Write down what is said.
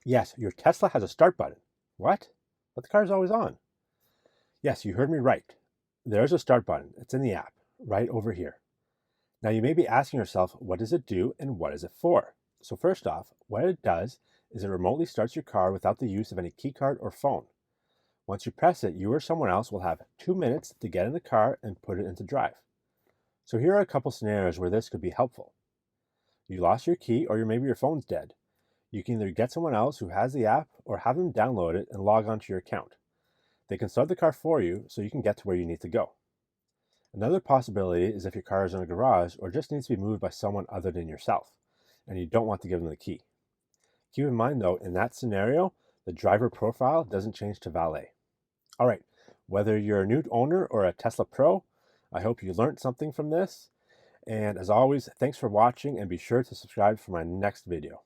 Yes, your Tesla has a start button. What? But the car is always on. Yes, you heard me right. There's a start button. It's in the app, right over here. Now you may be asking yourself, what does it do and what is it for? So first off, what it does is it remotely starts your car without the use of any keycard or phone. Once you press it, you or someone else will have 2 minutes to get in the car and put it into drive. So here are a couple scenarios where this could be helpful. You lost your key or maybe your phone's dead. You can either get someone else who has the app or have them download it and log onto your account. They can start the car for you so you can get to where you need to go. Another possibility is if your car is in a garage or just needs to be moved by someone other than yourself, and you don't want to give them the key. Keep in mind though, in that scenario, the driver profile doesn't change to valet. All right, whether you're a new owner or a Tesla Pro, I hope you learned something from this. And as always, thanks for watching and be sure to subscribe for my next video.